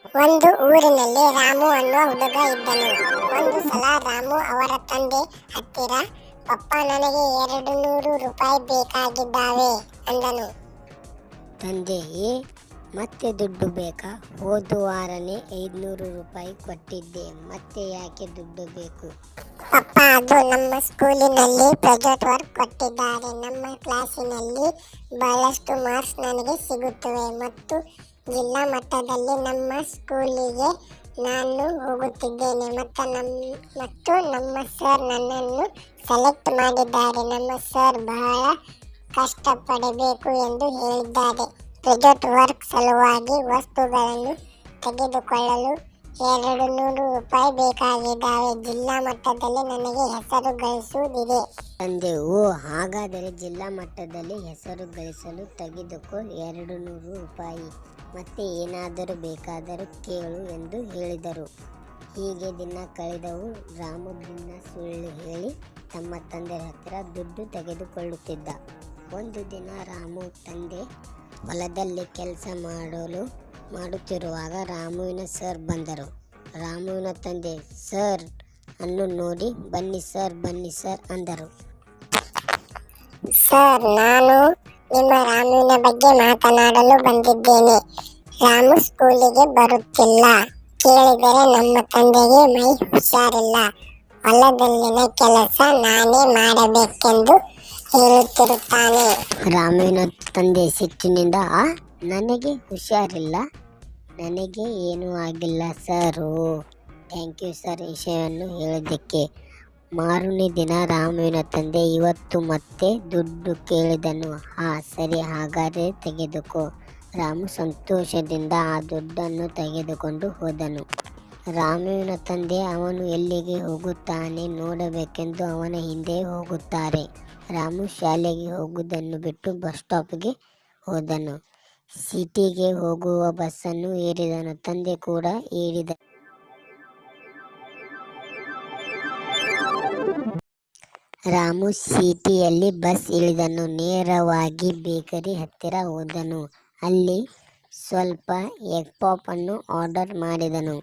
ಒಂದು ಊರಿನಲ್ಲಿ ರಾಮು ಅನ್ನುವ ಹುಡುಗ ಇದ್ದನು. ಒಂದು ಸಲ ರಾಮು ಅವರ ತಂದೆ ಹತ್ತಿರ, ಪಪ್ಪ, ನನಗೆ 200 ರೂಪಾಯಿ ಬೇಕಾಗಿದ್ದಾವೆ ಅಂದನು. ತಂದೆ, ಮತ್ತೆ ದುಡ್ಡು ಬೇಕಾ? ಹೋದ ವಾರನೇ 500 ರೂಪಾಯಿ ಕೊಟ್ಟಿದ್ದೆ, ಮತ್ತೆ ಯಾಕೆ ದುಡ್ಡು ಬೇಕು? ಪಪ್ಪ, ಅದು ನಮ್ಮ ಸ್ಕೂಲಿನಲ್ಲಿ ಪ್ರಾಜೆಕ್ಟ್ ವರ್ಕ್ ಕೊಟ್ಟಿದ್ದಾರೆ. ನಮ್ಮ ಕ್ಲಾಸಿನಲ್ಲಿ ಬಹಳಷ್ಟು ಮಾರ್ಕ್ಸ್ ನನಗೆ ಸಿಗುತ್ತವೆ ಮತ್ತು ಜಿಲ್ಲಾ ಮಟ್ಟದಲ್ಲಿ ನಮ್ಮ ಸ್ಕೂಲಿಗೆ ನಾನು ಹೋಗುತ್ತಿದ್ದೇನೆ ಮತ್ತು ನಮ್ಮ ಸರ್ ನನ್ನನ್ನು ಸೆಲೆಕ್ಟ್ ಮಾಡಿದ್ದಾರೆ. ನಮ್ಮ ಸರ್ ಬಹಳ ಕಷ್ಟಪಡಬೇಕು ಎಂದು ಹೇಳಿದ್ದಾರೆ. ಪ್ರಾಜೆಕ್ಟ್ ವರ್ಕ್ ಸಲುವಾಗಿ ವಸ್ತುಗಳನ್ನು ತೆಗೆದುಕೊಳ್ಳಲು 200 ರೂಪಾಯಿ ಬೇಕಾಗಿದ್ದಾವೆ. ಜಿಲ್ಲಾ ಮಟ್ಟದಲ್ಲಿ ನನಗೆ ಹೆಸರು ಗಳಿಸುವುದಿದೆ. ತಂದೆ, ಹಾಗಾದರೆ ಜಿಲ್ಲಾ ಮಟ್ಟದಲ್ಲಿ ಹೆಸರು ಗಳಿಸಲು ತೆಗೆದುಕೋ 200 ರೂಪಾಯಿ. ಮತ್ತೆ ಏನಾದರೂ ಬೇಕಾದರೂ ಕೇಳು ಎಂದು ಹೇಳಿದರು. ಹೀಗೆ ದಿನ ಕಳೆದವು. ರಾಮು ದಿನ ಸುಳ್ಳು ಹೇಳಿ ತಮ್ಮ ತಂದೆ ಹತ್ತಿರ ದುಡ್ಡು ತೆಗೆದುಕೊಳ್ಳುತ್ತಿದ್ದ. ಒಂದು ದಿನ ರಾಮು ತಂದೆ ಹೊಲದಲ್ಲಿ ಕೆಲಸ ಮಾಡುತ್ತಿರುವಾಗ ರಾಮುವಿನ ಸರ್ ಬಂದರು. ರಾಮುವಿನ ತಂದೆ ಸರ್ ಅನ್ನು ನೋಡಿ, ಬನ್ನಿ ಸರ್ ಅಂದರು. ಸರ್, ನಾನು ನಿಮ್ಮ ರಾಮುವಿನ ಬಗ್ಗೆ ಮಾತನಾಡಲು ಬಂದಿದ್ದೇನೆ. ರಾಮು ಸ್ಕೂಲಿಗೆ ಬರುತ್ತಿಲ್ಲ. ಕೇಳಿದರೆ ನಮ್ಮ ತಂದೆಗೆ ಮೈ ಹುಷಾರಿಲ್ಲ. ಹೊಲದಲ್ಲಿನ ಕೆಲಸ ನಾನೇ ಮಾಡಬೇಕೆಂದು ಹೇಳುತ್ತಿರುತ್ತಾನೆ. ರಾಮುವಿನ ತಂದೆ ಸಿಟ್ಟಿನಿಂದ, ನನಗೆ ಹುಷಾರಿಲ್ಲ? ನನಗೆ ಏನೂ ಆಗಿಲ್ಲ ಸರ್. ಥ್ಯಾಂಕ್ ಯು ಸರ್ ವಿಷಯವನ್ನು ಹೇಳಿದ್ದಕ್ಕೆ. ಮಾರನೇ ದಿನ ರಾಮುವಿನ ತಂದೆ ಇವತ್ತು ಮತ್ತೆ ದುಡ್ಡು ಕೇಳಿದನು. ಸರಿ, ಹಾಗಾದರೆ ತೆಗೆದುಕೋ. ರಾಮು ಸಂತೋಷದಿಂದ ಆ ದುಡ್ಡನ್ನು ತೆಗೆದುಕೊಂಡು ಹೋದನು. ರಾಮುವಿನ ತಂದೆ ಅವನು ಎಲ್ಲಿಗೆ ಹೋಗುತ್ತಾನೆ ನೋಡಬೇಕೆಂದು ಅವನ ಹಿಂದೆ ಹೋಗುತ್ತಾರೆ. ರಾಮು ಶಾಲೆಗೆ ಹೋಗುವುದನ್ನು ಬಿಟ್ಟು ಬಸ್ ಸ್ಟಾಪ್ಗೆ ಹೋದನು. ಸಿಟಿಗೆ ಹೋಗುವ ಬಸ್ಸನ್ನು ಏರಿದನು. ತಂದೆ ಕೂಡ ಏರಿದ. ರಾಮು ಸಿಟಿಯಲ್ಲಿ ಬಸ್ ಇಳಿದನು. ನೇರವಾಗಿ ಬೇಕರಿ ಹತ್ತಿರ ಹೋದನು. ಅಲ್ಲಿ ಸ್ವಲ್ಪ ಎಗ್ ಪಾಪ್ ಅನ್ನು ಆರ್ಡರ್ ಮಾಡಿದನು.